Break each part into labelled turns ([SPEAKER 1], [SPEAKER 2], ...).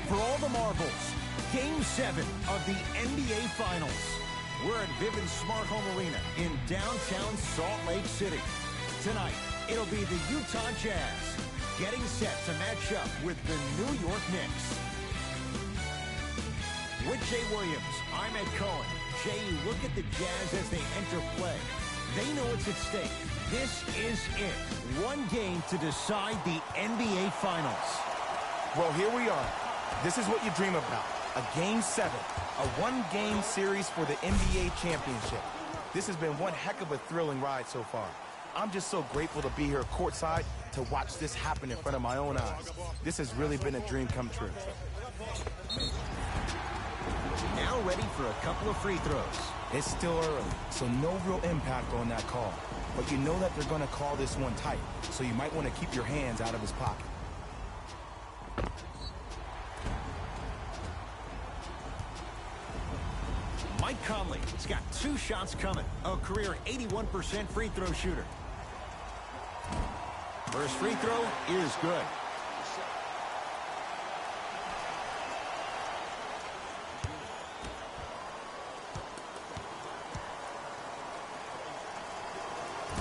[SPEAKER 1] for all the marbles. Game 7 of the NBA Finals. We're at Vivint Smart Home Arena in downtown Salt Lake City. Tonight, it'll be the Utah Jazz getting set to match up with the New York Knicks. With Jay Williams, I'm Ed Cohen. Jay, you look at the Jazz as they enter play. They know what's at stake. This is it. One game to decide the NBA Finals.
[SPEAKER 2] Well, here we are. This is what you dream about. A Game 7. A one-game series for the NBA Championship. This has been one heck of a thrilling ride so far. I'm just so grateful to be here courtside to watch this happen in front of my own eyes. This has really been a dream come true.
[SPEAKER 1] Now ready for a couple of free throws.
[SPEAKER 2] It's still early, so no real impact on that call. But you know that they're going to call this one tight, so you might want to keep your hands out of his pocket.
[SPEAKER 1] Mike Conley has got 2 shots coming. A career 81% free throw shooter. First free throw is good.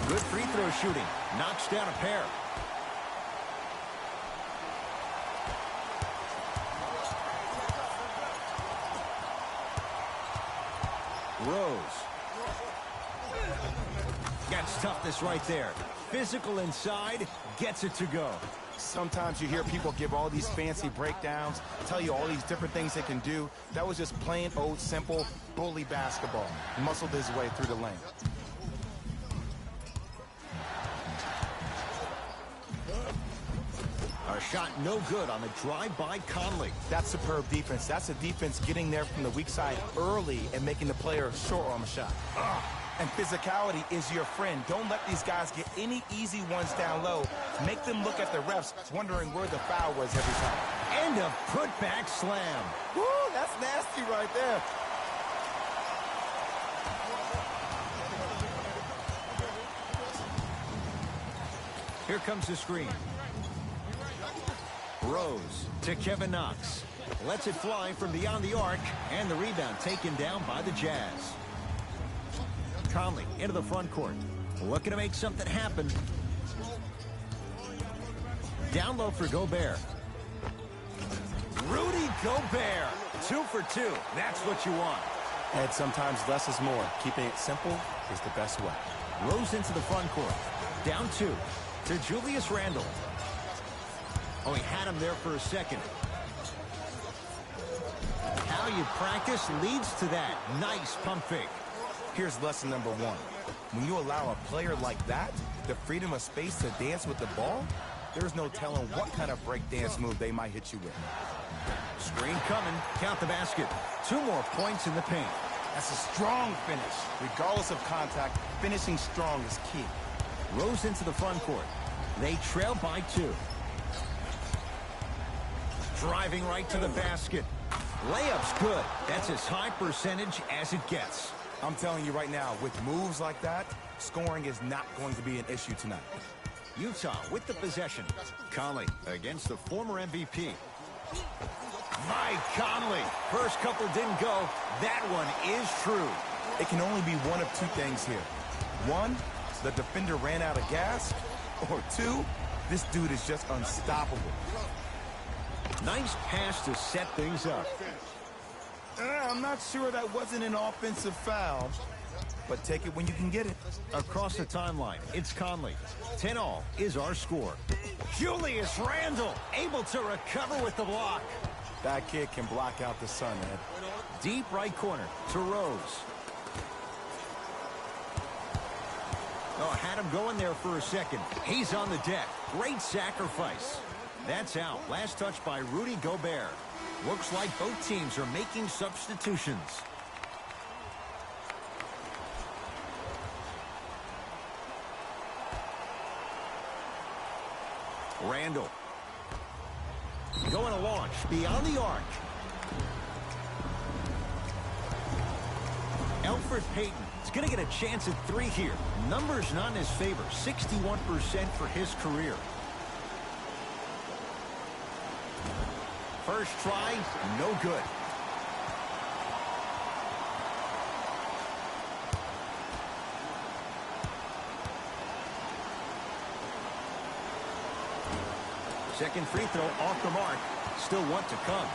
[SPEAKER 1] Good free throw shooting. Knocks down a pair. Rose. Gets toughness right there. Physical inside, gets it to go.
[SPEAKER 2] Sometimes you hear people give all these fancy breakdowns, tell you all these different things they can do. That was just plain old simple bully basketball. Muscled his way through the lane.
[SPEAKER 1] A shot no good on the drive by Conley.
[SPEAKER 2] That's superb defense. That's a defense getting there from the weak side early and making the player short arm a shot. And physicality is your friend. Don't let these guys get any easy ones down low. Make them look at the refs, wondering where the foul was every time.
[SPEAKER 1] And a putback slam.
[SPEAKER 2] Woo, that's nasty right there.
[SPEAKER 1] Here comes the screen. Rose to Kevin Knox. Lets it fly from beyond the arc, and the rebound taken down by the Jazz. Conley into the front court. Looking to make something happen. Down low for Gobert. Rudy Gobert. 2 for 2. That's what you want.
[SPEAKER 2] And sometimes less is more. Keeping it simple is the best way.
[SPEAKER 1] Rose into the front court. Down 2 to Julius Randle. Oh, he had him there for a second. How you practice leads to that. Nice pump fake.
[SPEAKER 2] Here's lesson number 1. When you allow a player like that the freedom of space to dance with the ball, there's no telling what kind of break dance move they might hit you with.
[SPEAKER 1] Screen coming. Count the basket. 2 more points in the paint.
[SPEAKER 2] That's a strong finish. Regardless of contact, finishing strong is key.
[SPEAKER 1] Rose into the front court. They trail by 2. Driving right to the basket. Layup's good. That's as high percentage as it gets.
[SPEAKER 2] I'm telling you right now, with moves like that, scoring is not going to be an issue tonight.
[SPEAKER 1] Utah with the possession. Conley against the former MVP. Mike Conley. First couple didn't go. That one is true.
[SPEAKER 2] It can only be one of 2 things here. 1, the defender ran out of gas. Or 2, this dude is just unstoppable.
[SPEAKER 1] Nice pass to set things up.
[SPEAKER 2] I'm not sure that wasn't an offensive foul, but take it when you can get it.
[SPEAKER 1] Across the timeline, it's Conley. 10-all is our score. Julius Randle able to recover with the block.
[SPEAKER 2] That kid can block out the sun, Ed.
[SPEAKER 1] Deep right corner to Rose. Oh, had him going there for a second. He's on the deck. Great sacrifice. That's out. Last touch by Rudy Gobert. Looks like both teams are making substitutions. Randle. Going to launch beyond the arc. Elfrid Payton is going to get a chance at 3 here. Numbers not in his favor. 61% for his career. First try, no good. Second free throw off the mark. Still one to come.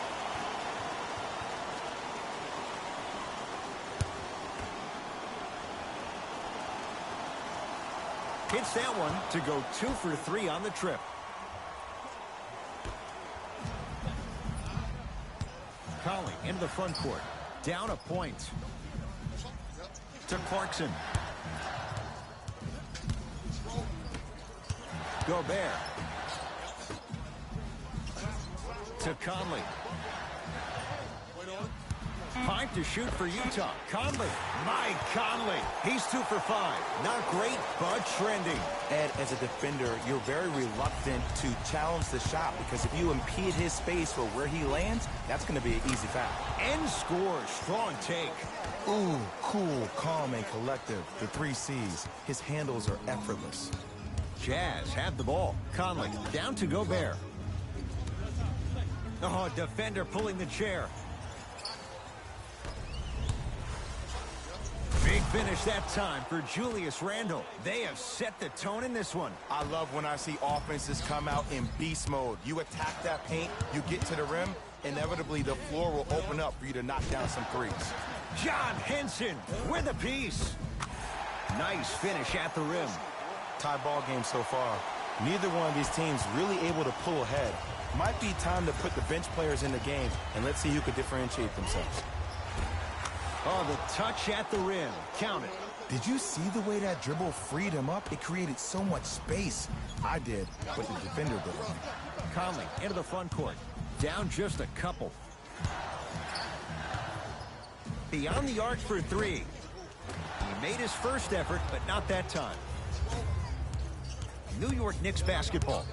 [SPEAKER 1] Hits that one to go 2 for 3 on the trip. Conley into the front court. Down a point. To Clarkson. Gobert. To Conley. Pipe to shoot for Utah. Conley. Mike Conley. He's 2 for 5. Not great, but trending.
[SPEAKER 2] Ed, as a defender, you're very reluctant to challenge the shot because if you impede his space for where he lands, that's going to be an easy foul.
[SPEAKER 1] End score. Strong take.
[SPEAKER 2] Ooh, cool, calm, and collective. The 3 C's. His handles are effortless.
[SPEAKER 1] Jazz have the ball. Conley down to Gobert. Oh, defender pulling the chair. Big finish that time for Julius Randle. They have set the tone in this one.
[SPEAKER 2] I love when I see offenses come out in beast mode. You attack that paint, you get to the rim, inevitably the floor will open up for you to knock down some threes.
[SPEAKER 1] John Henson with a piece. Nice finish at the rim.
[SPEAKER 2] Tie ball game so far. Neither one of these teams really able to pull ahead. Might be time to put the bench players in the game, and let's see who can differentiate themselves.
[SPEAKER 1] Oh, the touch at the rim. Count it.
[SPEAKER 2] Did you see the way that dribble freed him up? It created so much space. I did, but the defender didn't.
[SPEAKER 1] Conley into the front court. Down just a couple. Beyond the arc for 3. He made his first effort, but not that time. New York Knicks basketball.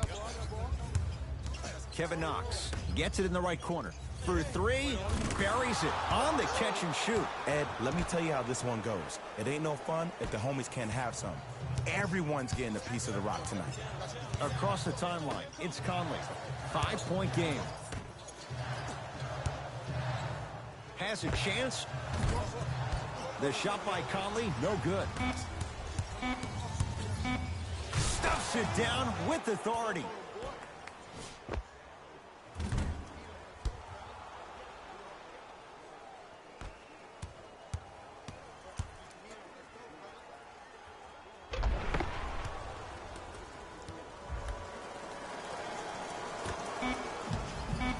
[SPEAKER 1] Kevin Knox gets it in the right corner. For 3, buries it on the catch and shoot.
[SPEAKER 2] Ed, let me tell you how this one goes. It ain't no fun if the homies can't have some. Everyone's getting a piece of the rock tonight.
[SPEAKER 1] Across the timeline, it's Conley. 5-point game. Has a chance. The shot by Conley, no good. Stuffs it down with authority.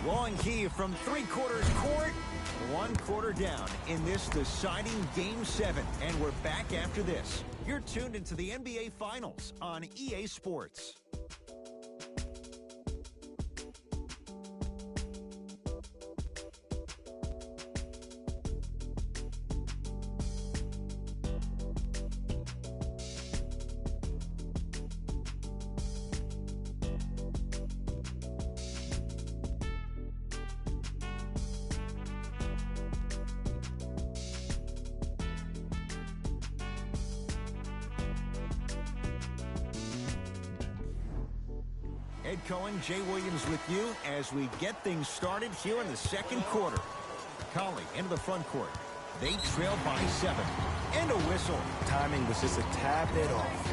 [SPEAKER 1] Long key from 3/4 court, 1/4 down in this deciding Game 7. And we're back after this. You're tuned into the NBA Finals on EA Sports. Ed Cohen, Jay Williams with you as we get things started here in the second quarter. Conley into the front court. They trail by 7. And a whistle.
[SPEAKER 2] Timing was just a tad bit off.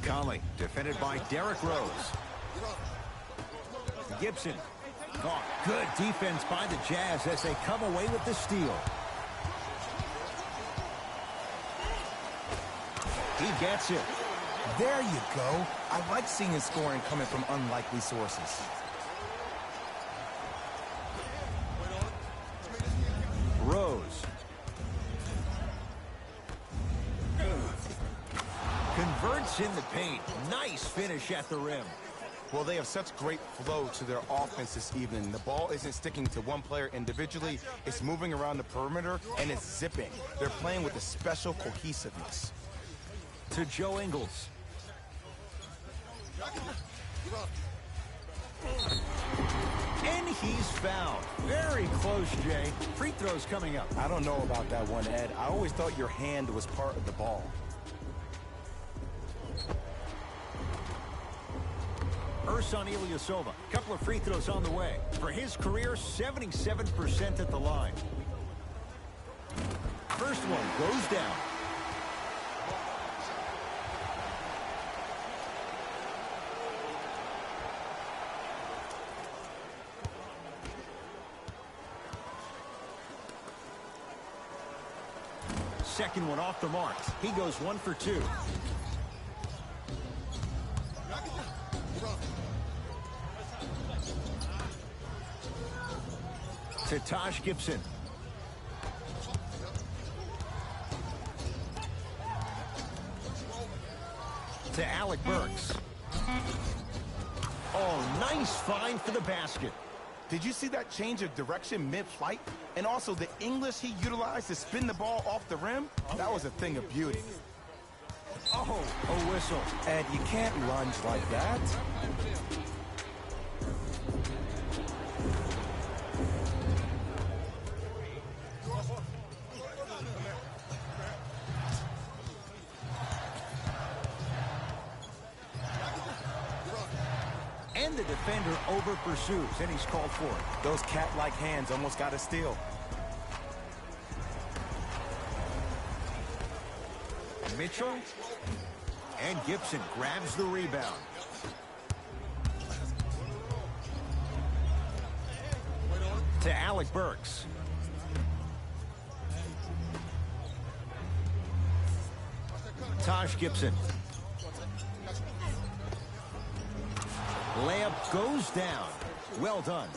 [SPEAKER 1] Conley defended by Derrick Rose. Gibson. Oh, good defense by the Jazz as they come away with the steal. He gets it.
[SPEAKER 2] There you go. I like seeing scoring coming from unlikely sources.
[SPEAKER 1] Rose. Converts in the paint. Nice finish at the rim.
[SPEAKER 2] Well, they have such great flow to their offense this evening. The ball isn't sticking to one player individually. It's moving around the perimeter, and it's zipping. They're playing with a special cohesiveness.
[SPEAKER 1] To Joe Ingles. And he's fouled. Very close, Jay. Free throws coming up.
[SPEAKER 2] I don't know about that one, Ed. I always thought your hand was part of the ball.
[SPEAKER 1] Ersan Ilyasova, couple of free throws on the way. For his career, 77% at the line. First one goes down. Second one off the mark. He goes 1 for 2. To Taj Gibson. To Alec Burks. Oh, nice find for the basket.
[SPEAKER 2] Did you see that change of direction mid-flight? And also the English he utilized to spin the ball off the rim? That was a thing of beauty.
[SPEAKER 1] Oh, a whistle.
[SPEAKER 2] Ed, you can't lunge like that.
[SPEAKER 1] And the defender over-pursues, and he's called for it.
[SPEAKER 2] Those cat-like hands almost got a steal.
[SPEAKER 1] Mitchell. And Gibson grabs the rebound. To Alec Burks. Taj Gibson. Layup goes down. Well done.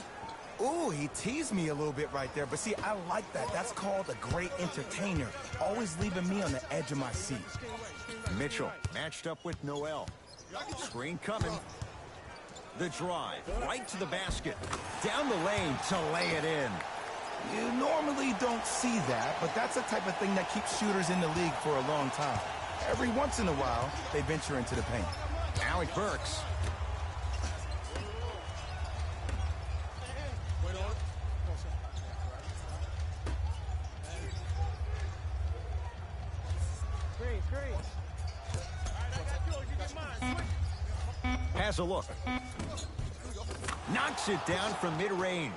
[SPEAKER 2] Ooh, he teased me a little bit right there. But see, I like that. That's called a great entertainer. Always leaving me on the edge of my seat.
[SPEAKER 1] Mitchell matched up with Noel. Screen coming. The drive right to the basket. Down the lane to lay it in.
[SPEAKER 2] You normally don't see that, but that's the type of thing that keeps shooters in the league for a long time. Every once in a while, they venture into the paint.
[SPEAKER 1] Alec Burks. Has a look. Knocks it down from mid-range.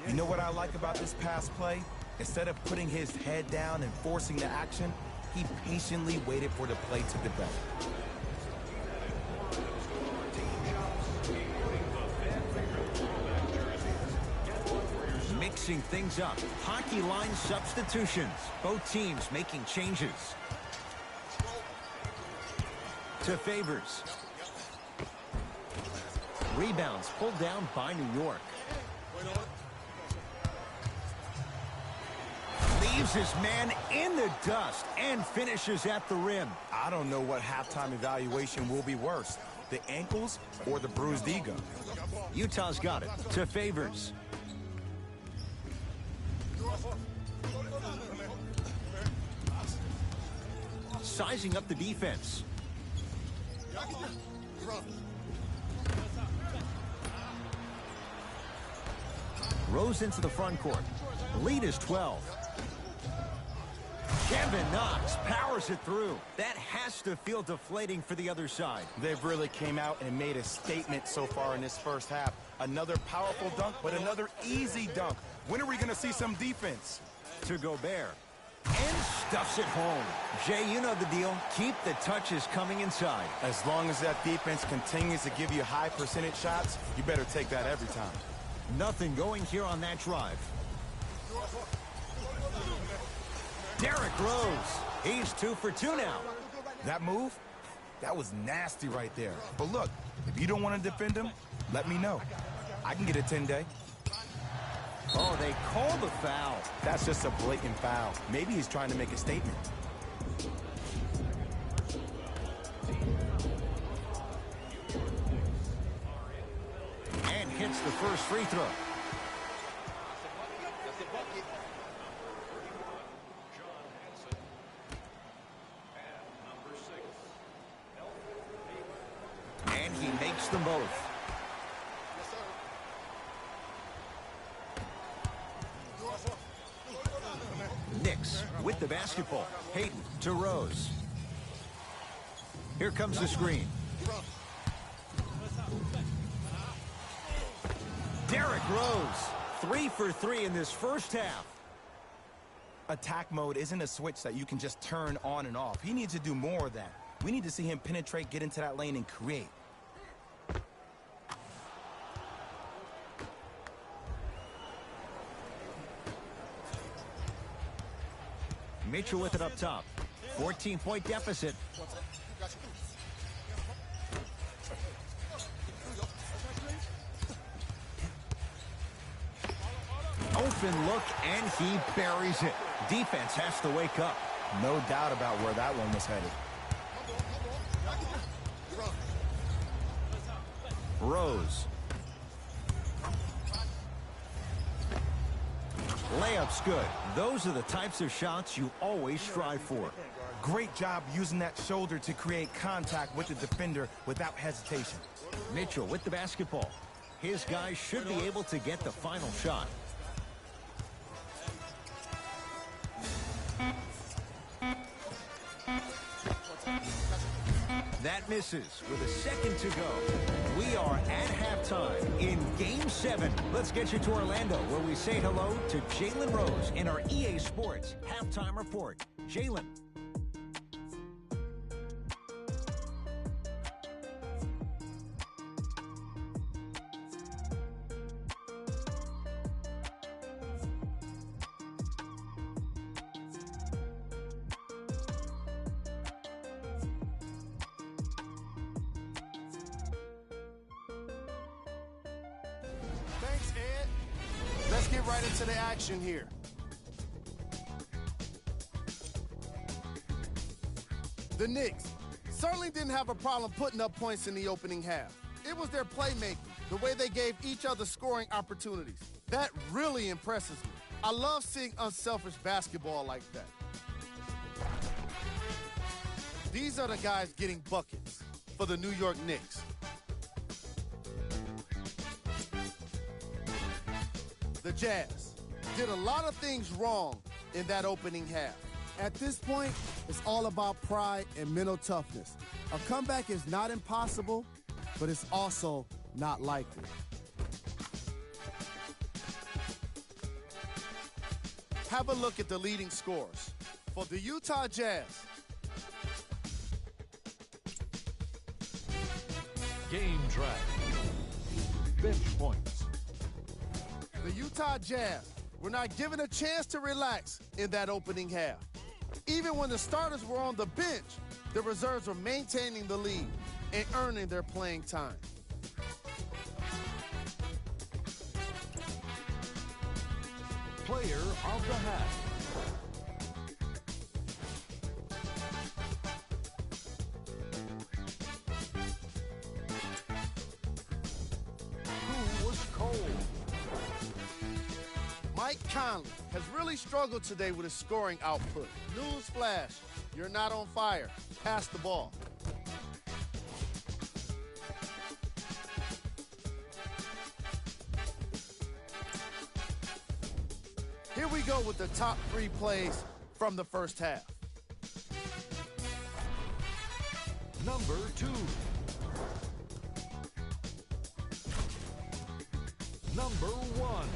[SPEAKER 2] You know what I like about this pass play? Instead of putting his head down and forcing the action, he patiently waited for the play to develop.
[SPEAKER 1] Mixing things up. Hockey line substitutions. Both teams making changes. To Favors. Rebounds pulled down by New York. Leaves his man in the dust and finishes at the rim.
[SPEAKER 2] I don't know what halftime evaluation will be worse, the ankles or the bruised ego.
[SPEAKER 1] Utah's got it. To Favors. Sizing up the defense. Rose into the front court. Lead is 12. Kevin Knox powers it through. That has to feel deflating for the other side.
[SPEAKER 2] They've really came out and made a statement so far in this first half. Another powerful dunk, but another easy dunk. When are we going to see some defense?
[SPEAKER 1] To Gobert. And stuffs it home. Jay, you know the deal. Keep the touches coming inside.
[SPEAKER 2] As long as that defense continues to give you high percentage shots, you better take that every time.
[SPEAKER 1] Nothing going here on that drive. Derrick Rose. He's 2 for 2 now.
[SPEAKER 2] That move, that was nasty right there. But look, if you don't want to defend him, let me know. I can get a 10-day.
[SPEAKER 1] Oh, they call the foul.
[SPEAKER 2] That's just a blatant foul. Maybe he's trying to make a statement.
[SPEAKER 1] And hits the first free throw. And he makes them both. Knicks with the basketball. Hayden to Rose. Here comes the screen. Derrick Rose, 3 for 3 in this first half.
[SPEAKER 2] Attack mode isn't a switch that you can just turn on and off. He needs to do more of that. We need to see him penetrate, get into that lane, and create.
[SPEAKER 1] Mitchell with it up top. 14-point deficit. Open look, and he buries it. Defense has to wake up.
[SPEAKER 2] No doubt about where that one was headed.
[SPEAKER 1] Rose. Layup's good. Those are the types of shots you always strive for.
[SPEAKER 2] Great job using that shoulder to create contact with the defender without hesitation.
[SPEAKER 1] Mitchell with the basketball. His guys should be able to get the final shot. That misses with a second to go. We are at halftime in Game 7. Let's get you to Orlando, where we say hello to Jalen Rose in our EA Sports Halftime Report. Jalen.
[SPEAKER 3] Thanks, Ed. Let's get right into the action here. The Knicks certainly didn't have a problem putting up points in the opening half. It was their playmaking, the way they gave each other scoring opportunities. That really impresses me. I love seeing unselfish basketball like that. These are the guys getting buckets for the New York Knicks. The Jazz did a lot of things wrong in that opening half. At this point, it's all about pride and mental toughness. A comeback is not impossible, but it's also not likely. Have a look at the leading scorers. For the Utah Jazz,
[SPEAKER 4] Game track. Bench points.
[SPEAKER 3] the Utah Jazz were not given a chance to relax in that opening half. Even when the starters were on the bench, the reserves were maintaining the lead and earning their playing time.
[SPEAKER 4] Player of the half. Who was cold?
[SPEAKER 3] Mike Conley has really struggled today with his scoring output. Newsflash, you're not on fire. Pass the ball. Here we go with the top 3 plays from the first half.
[SPEAKER 4] Number 2. Number 1.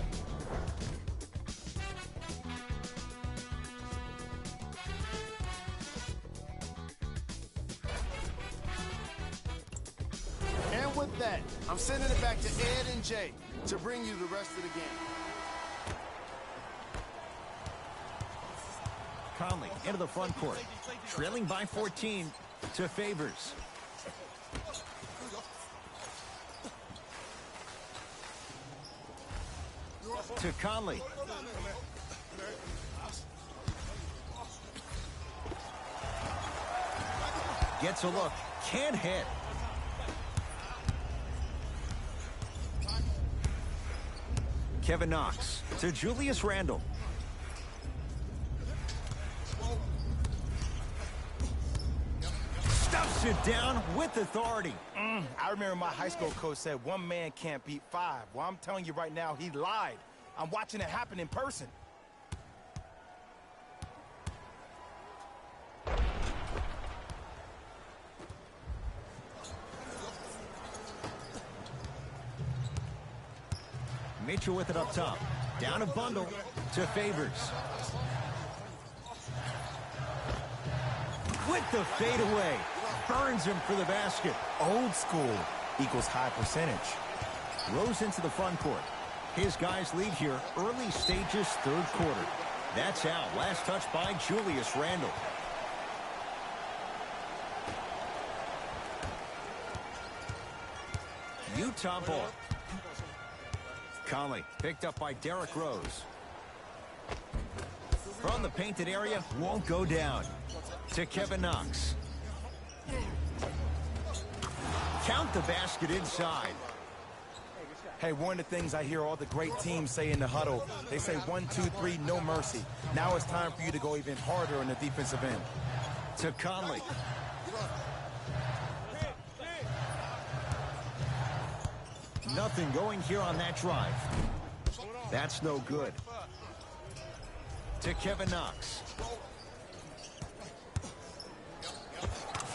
[SPEAKER 3] And with that, I'm sending it back to Ed and Jay to bring you the rest of the game.
[SPEAKER 1] Conley into the front court, trailing by 14 to Favors. To Conley. Gets a look, can't hit. Kevin Knox to Julius Randle. Stuffs it down with authority.
[SPEAKER 2] I remember my high school coach said one man can't beat 5. Well, I'm telling you right now, he lied. I'm watching it happen in person.
[SPEAKER 1] Mitchell with it up top. Down a bundle to Favors. With the fadeaway. Burns him for the basket.
[SPEAKER 2] Old school equals high percentage.
[SPEAKER 1] Rose into the front court. His guys lead here early stages, third quarter. That's out. Last touch by Julius Randle. Utah ball. Conley picked up by Derrick Rose. From the painted area, won't go down. To Kevin Knox. Count the basket inside.
[SPEAKER 2] Hey, one of the things I hear all the great teams say in the huddle, they say 1, 2, 3, no mercy. Now it's time for you to go even harder in the defensive end.
[SPEAKER 1] To Conley. Nothing going here on that drive. That's no good. To Kevin Knox.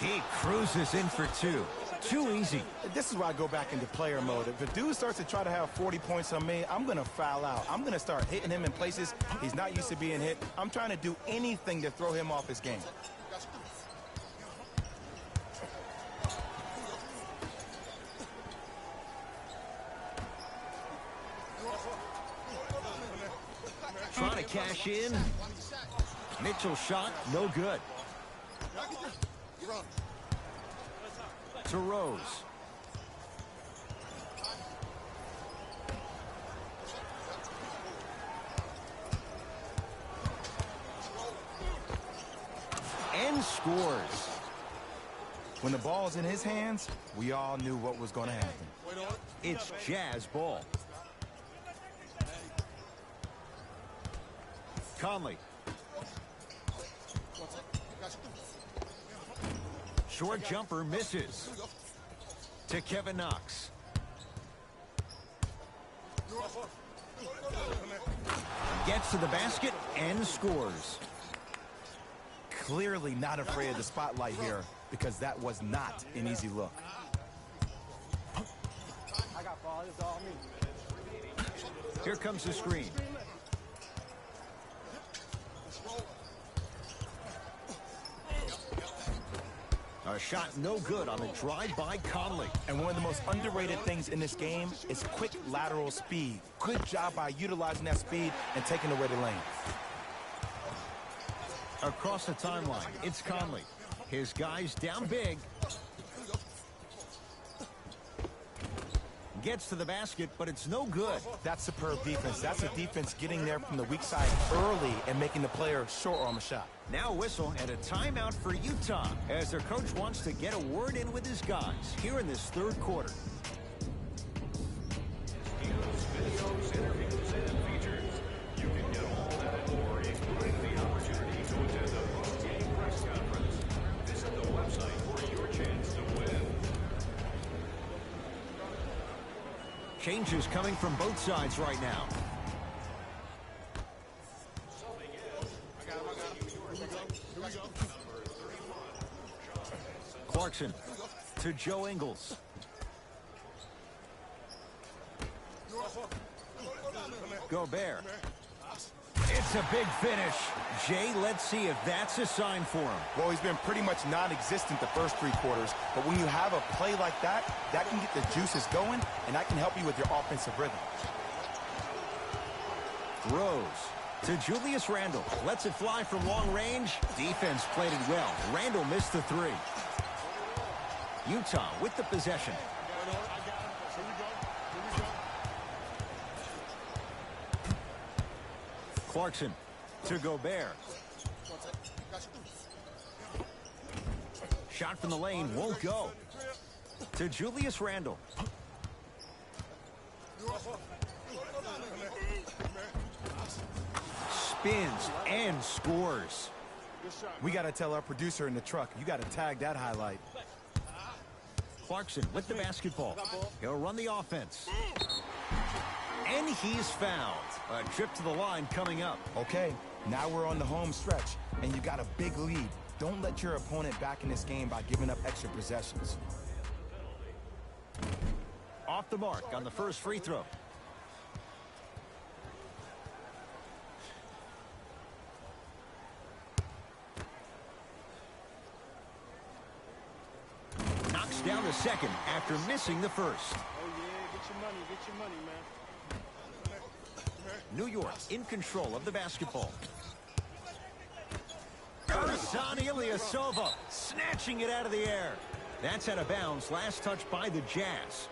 [SPEAKER 1] He cruises in for two. Too easy.
[SPEAKER 2] This is why I go back into player mode. If the dude starts to try to have 40 points on me, I'm going to foul out. I'm going to start hitting him in places he's not used to being hit. I'm trying to do anything to throw him off his game.
[SPEAKER 1] Trying to cash in. Mitchell's shot, no good. To Rose. And scores.
[SPEAKER 2] When the ball's in his hands, we all knew what was going to happen.
[SPEAKER 1] It's Jazz ball. Conley. Short jumper misses. To Kevin Knox. Gets to the basket and scores.
[SPEAKER 2] Clearly not afraid of the spotlight here because that was not an easy look.
[SPEAKER 1] Here comes the screen. A shot no good on the drive by Conley.
[SPEAKER 2] And one of the most underrated things in this game is quick lateral speed. Good job by utilizing that speed and taking away the lane.
[SPEAKER 1] Across the timeline, it's Conley. His guys down big. Gets to the basket, but it's no good.
[SPEAKER 2] That's superb defense. That's a defense getting there from the weak side early and making the player short arm a shot.
[SPEAKER 1] Now whistle and a timeout for Utah as their coach wants to get a word in with his guys here in this third quarter.
[SPEAKER 5] Videos, interviews, and features. You can get all that and more, including the opportunity to attend a post-game press conference. Visit the website for your chance to win.
[SPEAKER 1] Changes coming from both sides right now. Clarkson to Joe Ingles. Gobert. It's a big finish. Jay, let's see if that's a sign for him.
[SPEAKER 2] Well, he's been pretty much non-existent the first three quarters, but when you have a play like that, that can get the juices going, and that can help you with your offensive rhythm.
[SPEAKER 1] Rose to Julius Randle. Lets it fly from long range. Defense played it well. Randle missed the three. Utah with the possession. Clarkson to Gobert. Shot from the lane won't go. To Julius Randle. Spins and scores.
[SPEAKER 2] We got to tell our producer in the truck, you got to tag that highlight.
[SPEAKER 1] Clarkson with the basketball. He'll run the offense. And he's fouled. A trip to the line coming up.
[SPEAKER 2] Okay, now we're on the home stretch, and you got a big lead. Don't let your opponent back in this game by giving up extra possessions.
[SPEAKER 1] Off the mark on the first free throw. down to second after missing the first.
[SPEAKER 6] Oh, yeah, get your money, man.
[SPEAKER 1] New York in control of the basketball. Ersan Ilyasova snatching it out of the air. That's out of bounds. Last touch by the Jazz.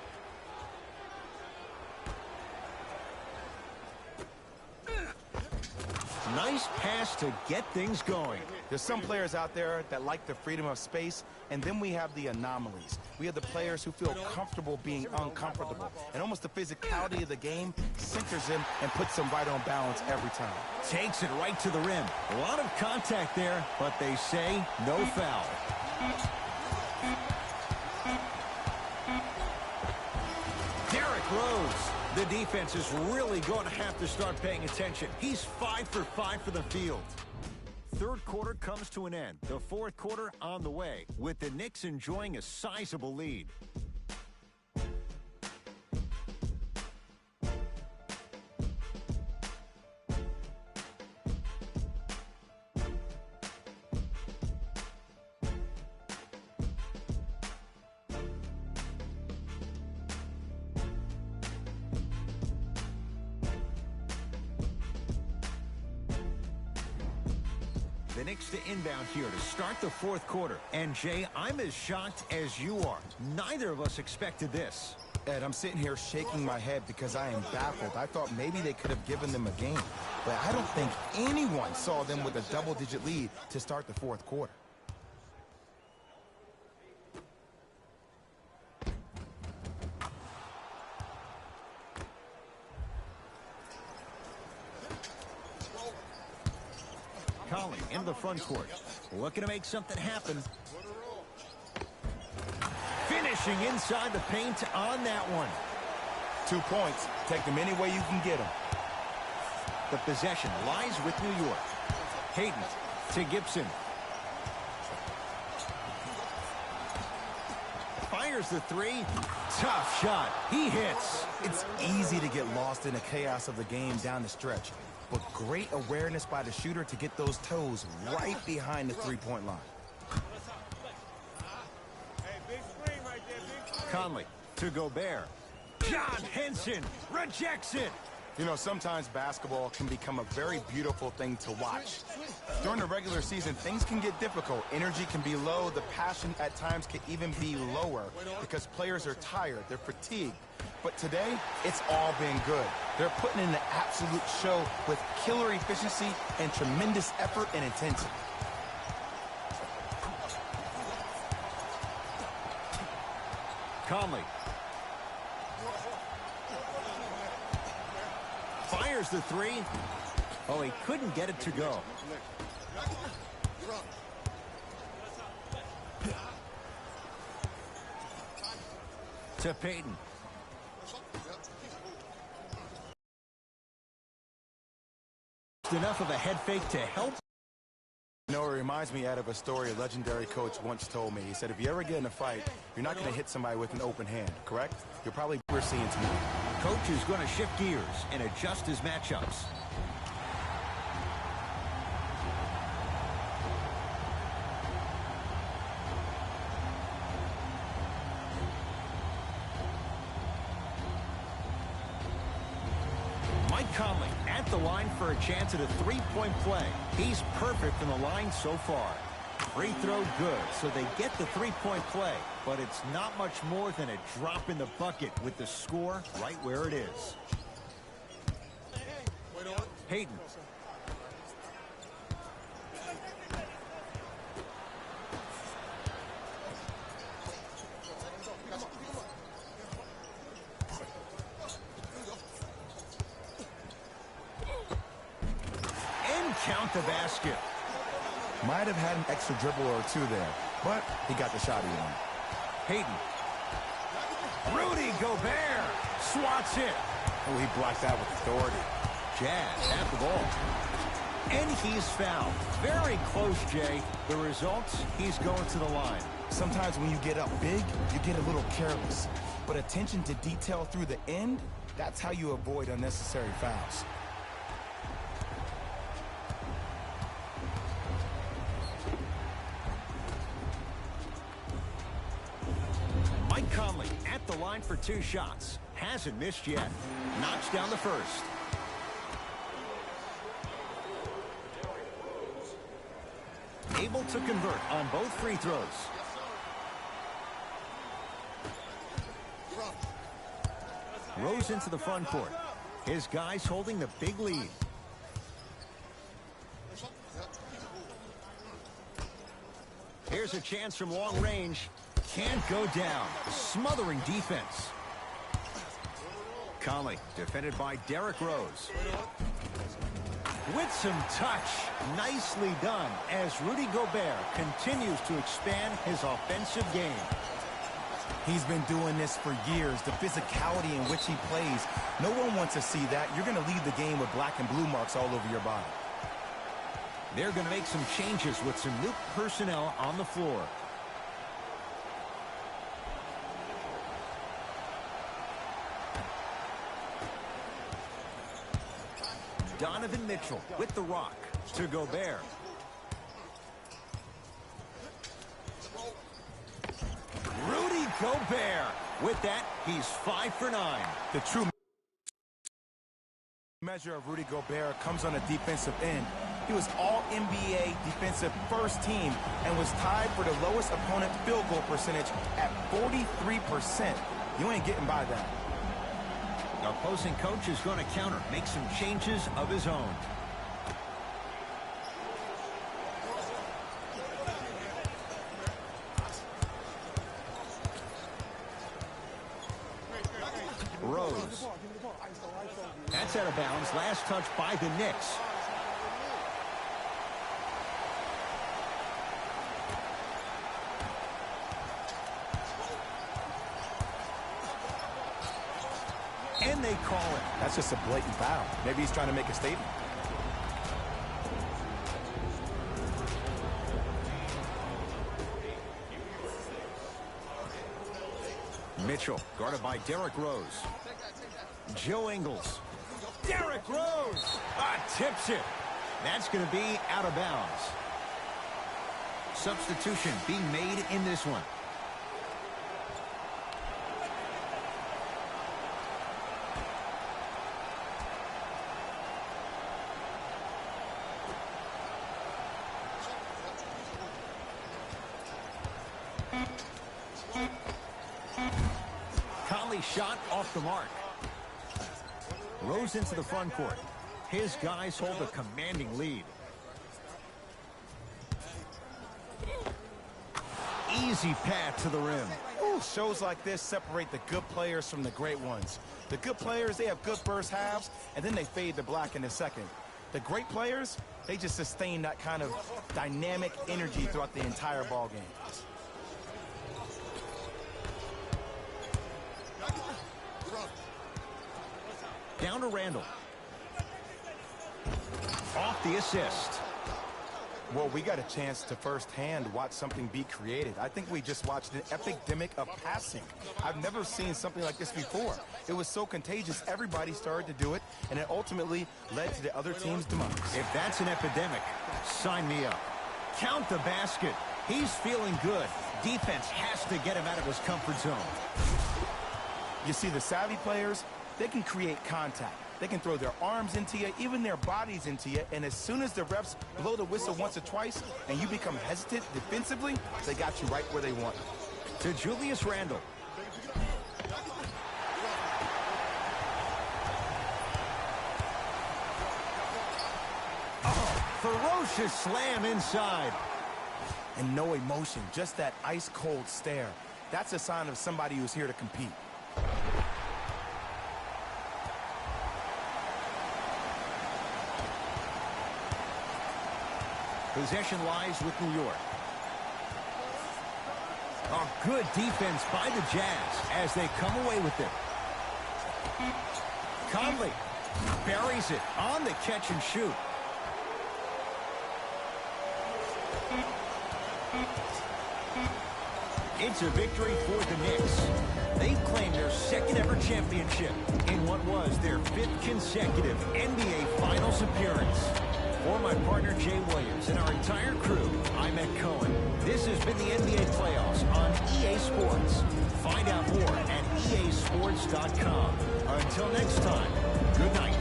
[SPEAKER 1] Nice pass to get things going.
[SPEAKER 2] There's some players out there that like the freedom of space, and then we have the anomalies. We have the players who feel comfortable being uncomfortable, and almost the physicality of the game centers them and puts them right on balance every time.
[SPEAKER 1] Takes it right to the rim. A lot of contact there, but they say no foul. Derrick Rose. The defense is really going to have to start paying attention. He's 5 for 5 for the field. Third quarter comes to an end. The fourth quarter on the way, with the Knicks enjoying a sizable lead. The Knicks to inbound here to start the fourth quarter. And, Jay, I'm as shocked as you are. Neither of us expected this.
[SPEAKER 2] Ed, I'm sitting here shaking my head because I am baffled. I thought maybe they could have given them a game. But I don't think anyone saw them with a double-digit lead to start the fourth quarter.
[SPEAKER 1] Conley into the front court. Looking to make something happen. Finishing inside the paint on that one.
[SPEAKER 2] 2 points. Take them any way you can get them.
[SPEAKER 1] The possession lies with New York. Hayden to Gibson. Fires the three. Tough shot. He hits.
[SPEAKER 2] It's easy to get lost in the chaos of the game down the stretch. But great awareness by the shooter to get those toes right behind the three-point line.
[SPEAKER 1] Conley to Gobert. John Henson rejects it.
[SPEAKER 2] You know, sometimes basketball can become a very beautiful thing to watch. During the regular season, things can get difficult. Energy can be low. The passion at times can even be lower because players are tired. They're fatigued. But today, it's all been good. They're putting in an absolute show with killer efficiency and tremendous effort and intensity.
[SPEAKER 1] Conley. Fires the three. Oh, he couldn't get it to go. To Payton. Enough of a head fake to help.
[SPEAKER 2] You know, it reminds me out of a story a legendary coach once told me. He said, if you ever get in a fight, you're not going to hit somebody with an open hand, correct? You're probably we're seeing tonight.
[SPEAKER 1] Coach is going to shift gears and adjust his matchups. Mike Conley at the line for a chance at a three-point play. He's perfect from the line so far. Free throw good, so they get the three-point play. But it's not much more than a drop in the bucket with the score right where it is. Hayden. Count the basket.
[SPEAKER 2] Might have had an extra dribble or two there, but he got the shot he wanted.
[SPEAKER 1] Hayden. Rudy Gobert swats it.
[SPEAKER 2] Oh, he blocked that with authority.
[SPEAKER 1] Jazz have the ball. And he's fouled. Very close, Jay. The results, he's going to the line.
[SPEAKER 2] Sometimes when you get up big, you get a little careless. But attention to detail through the end, that's how you avoid unnecessary fouls.
[SPEAKER 1] Mike Conley at the line for 2 shots. Hasn't missed yet. Knocks down the first. Able to convert on both free throws. Rose into the front court. His guys holding the big lead. Here's a chance from long range. Can't go down. Smothering defense. Conley defended by Derrick Rose. With some touch. Nicely done as Rudy Gobert continues to expand his offensive game.
[SPEAKER 2] He's been doing this for years. The physicality in which he plays. No one wants to see that. You're going to leave the game with black and blue marks all over your body.
[SPEAKER 1] They're going to make some changes with some new personnel on the floor. Donovan Mitchell with the rock to Gobert. Rudy Gobert. With that, he's 5 for 9.
[SPEAKER 2] The true measure of Rudy Gobert comes on the defensive end. He was all-NBA defensive first team and was tied for the lowest opponent field goal percentage at 43%. You ain't getting by that.
[SPEAKER 1] The opposing coach is going to counter, make some changes of his own. Rose. That's out of bounds. Last touch by the Knicks. And they call it.
[SPEAKER 2] That's just a blatant foul. Maybe he's trying to make a statement.
[SPEAKER 1] Mitchell guarded by Derrick Rose. Joe Ingles. Derrick Rose! Tips it. That's going to be out of bounds. Substitution being made in this one. Conley shot off the mark. Rose into the front court. His guys hold a commanding lead. Easy path to the rim.
[SPEAKER 2] Ooh, shows like this separate the good players from the great ones. The good players, they have good first halves, and then they fade to black in the second. The great players, they just sustain that kind of dynamic energy throughout the entire ball game.
[SPEAKER 1] Down to Randall. Off the assist.
[SPEAKER 2] Well, we got a chance to firsthand watch something be created. I think we just watched an epidemic of passing. I've never seen something like this before. It was so contagious, everybody started to do it, and it ultimately led to the other team's demise.
[SPEAKER 1] If that's an epidemic, sign me up. Count the basket. He's feeling good. Defense has to get him out of his comfort zone.
[SPEAKER 2] You see, the savvy players, they can create contact. They can throw their arms into you, even their bodies into you, and as soon as the refs blow the whistle once or twice and you become hesitant defensively, they got you right where they want you.
[SPEAKER 1] To Julius Randle. Ferocious slam inside.
[SPEAKER 2] And no emotion, just that ice-cold stare. That's a sign of somebody who's here to compete.
[SPEAKER 1] Possession lies with New York. A good defense by the Jazz as they come away with it. Conley buries it on the catch and shoot. It's a victory for the Knicks. They claim their second ever championship in what was their 5th consecutive NBA Finals appearance. For my partner, Jay Williams, and our entire crew, I'm Ed Cohen. This has been the NBA Playoffs on EA Sports. Find out more at easports.com. Until next time, good night.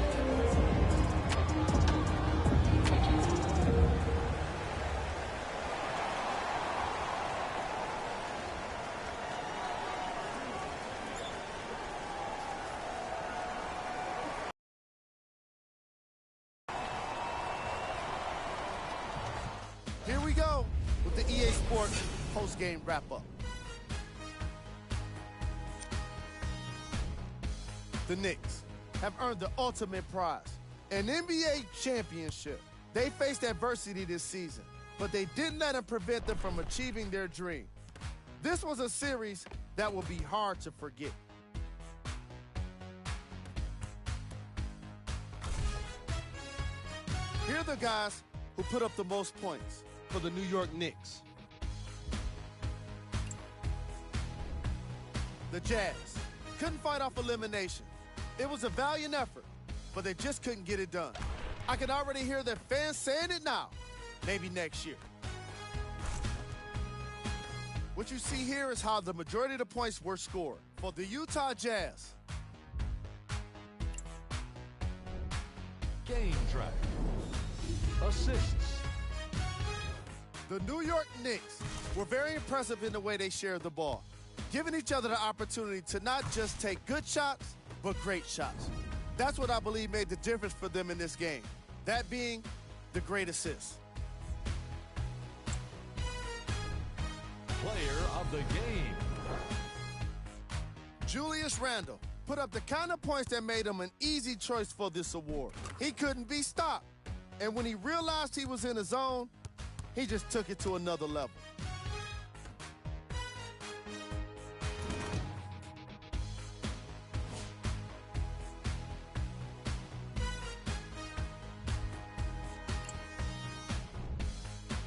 [SPEAKER 3] Here we go with the EA Sports post-game wrap-up. The Knicks have earned the ultimate prize, an NBA championship. They faced adversity this season, but they didn't let it prevent them from achieving their dream. This was a series that will be hard to forget. Here are the guys who put up the most points for the New York Knicks. The Jazz couldn't fight off elimination. It was a valiant effort, but they just couldn't get it done. I can already hear their fans saying it now. Maybe next year. What you see here is how the majority of the points were scored. For the Utah Jazz,
[SPEAKER 4] Game track. Assists.
[SPEAKER 3] the New York Knicks were very impressive in the way they shared the ball, giving each other the opportunity to not just take good shots, but great shots. That's what I believe made the difference for them in this game, that being the great assists.
[SPEAKER 4] Player of the game.
[SPEAKER 3] Julius Randle put up the kind of points that made him an easy choice for this award. He couldn't be stopped, and when he realized he was in his zone, he just took it to another level.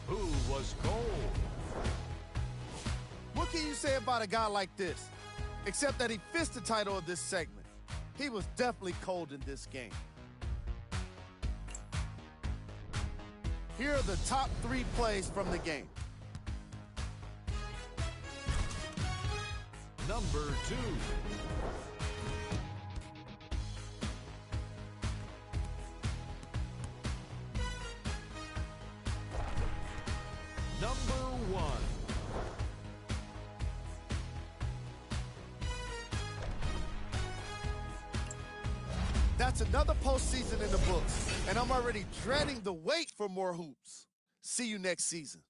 [SPEAKER 4] Who was cold?
[SPEAKER 3] What can you say about a guy like this? Except that he fits the title of this segment. He was definitely cold in this game. Here are the top 3 plays from the game.
[SPEAKER 4] Number 2. Number 1.
[SPEAKER 3] That's another postseason in the books, and I'm already dreading the wait for more hoops. See you next season.